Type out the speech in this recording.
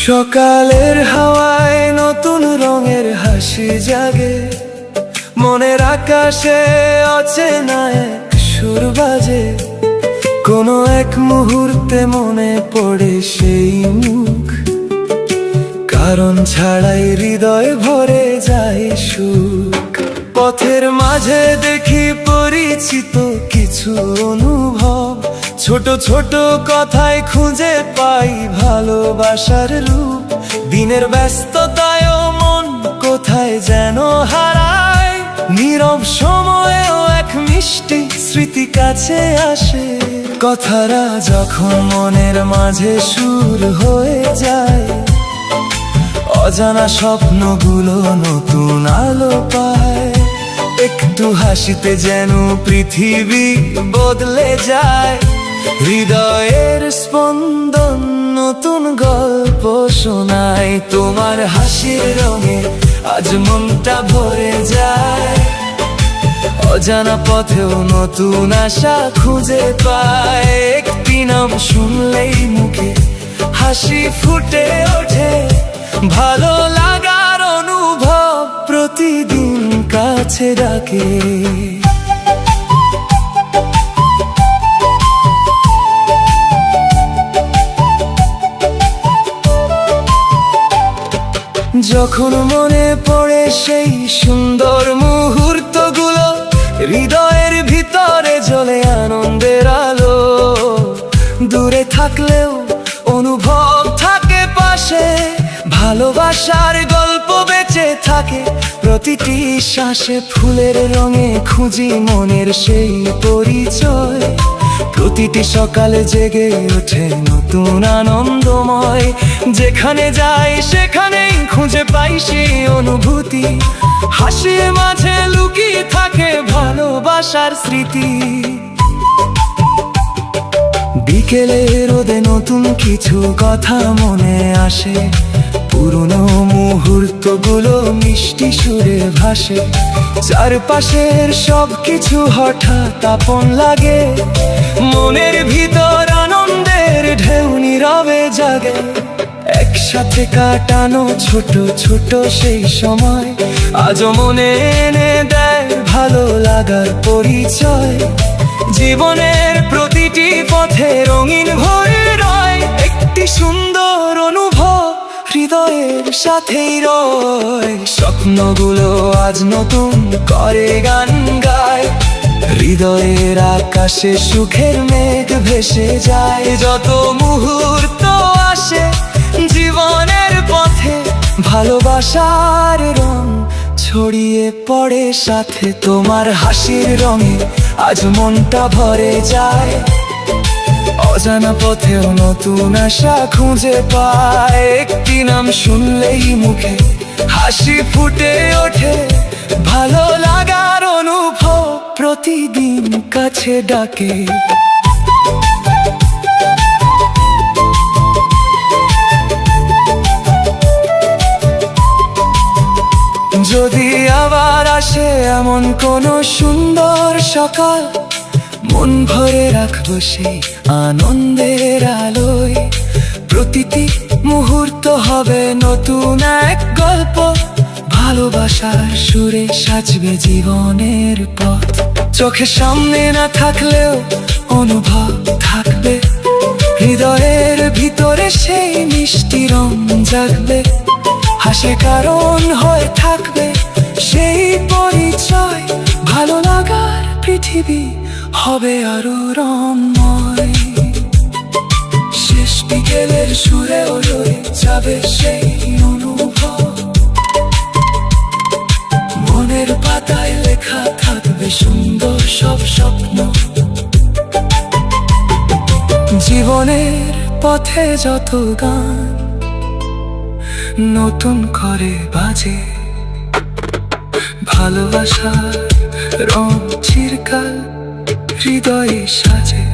সকালের হাওয়ায় নতুন রঙের হাসি জাগে, মনের আকাশে অচেনা এক সুর বাজে। কোনো এক মুহূর্তে মনে পড়ে সেই মুখ, কারণ ছাড়াই হৃদয় ভরে যায় সুখ। পথের মাঝে দেখি পরিচিত কিছু অনুভব, ছোট ছোট কথায় খুঁজে পাই ভালোবাসার রূপ। দিনের ব্যস্ততায়ও মন কোথায় যেন হারায়, নীরব সময়েও এক মিষ্টি স্মৃতি কাছে আসে। কথারা যখন মনের মাঝে সুর হয়ে যায়, অজানা স্বপ্নগুলো নতুন আলো পায়। একটু হাসিতে যেন পৃথিবী বদলে যায়, হৃদয়ের স্পন্দন নতুন গল্প শোনায়। তোমার হাসির রঙে আজ মনটা ভরে যায়, অজানা পথেও নতুন আশা খুঁজে পায়। একটি নাম শুনলেই মুখে হাসি ফুটে ওঠে, ভালো লাগার অনুভব প্রতিদিন কাছে ডাকে। যখন মনে পড়ে সেই সুন্দর মুহূর্তগুলো, হৃদয়ের ভিতরে জ্বলে আনন্দের আলো। দূরে থাকলেও অনুভব থাকে পাশে, ভালোবাসার গল্প বেঁচে থাকে প্রতিটি শ্বাসে। ফুলের রঙে খুঁজি মনের সেই পরিচয়, প্রতিটি সকালে জেগে ওঠে নতুন আনন্দময়। যেখানে যাই সেখানেই খুঁজে পাই সেই অনুভূতি, হাসির মাঝে লুকিয়ে থাকে ভালোবাসার স্মৃতি। বিকেলে রোদে নতুন কিছু কথা মনে আসে, পুরনো মুহূর্তগুলো মিষ্টি সুরে ভাসে। চারপাশের সবকিছু হঠাৎ আপন লাগে, মনের ভিতর আনন্দের ঢেউ নীরবে জাগে। একসাথে কাটানো ছোট ছোট সেই সময় আজও মনে এনে দেয় ভালো লাগার পরিচয়। জীবনের প্রতিটি পথে রঙিন হয়ে রয়, একটি সুন্দর অনুভব হৃদয়ের সাথেই রয়। স্বপ্নগুলো আজ নতুন করে গান গায়, হৃদয়ের আকাশে সুখের মেঘ ভেসে যায়। যত মুহূর্ত আসে জীবনের পথে, ভালোবাসার রং ছড়িয়ে পড়ে সাথে। তোমার হাসির রঙে আজ মনটা ভরে যায়, অজানা পথেও নতুন আশা খুঁজে পায়। একটি নাম শুনলেই মুখে হাসি ফুটে ওঠে, ভালো লাগার অনুভব প্রতিদিন কাছে ডাকে। যদি আবার আসে এমন কোনো সুন্দর সকাল, মন ভরে রাখবো সেই আনন্দের আলোয়। প্রতিটি মুহূর্ত হবে নতুন এক গল্প, ভালোবাসার সুরে সাজবে জীবনের পথ। চোখের সামনে না থাকলেও অনুভব থাকবে, হৃদয়ের ভিতরে সেই মিষ্টি রং জাগবে। হাসে কারণ হয়ে থাকবে সেই পরিচয়, ভালো লাগার পৃথিবী হবে আরো রঙময়। শেষ বিকেলের সুরে রয়ে যাবে সেই অনুভব, মনের পাতায় লেখা থাকবে সুন্দর সব স্বপ্ন। জীবনের পথে যত গান নতুন করে বাজে, ভালোবাসার রং চিরকাল হৃদয়ে সাজে।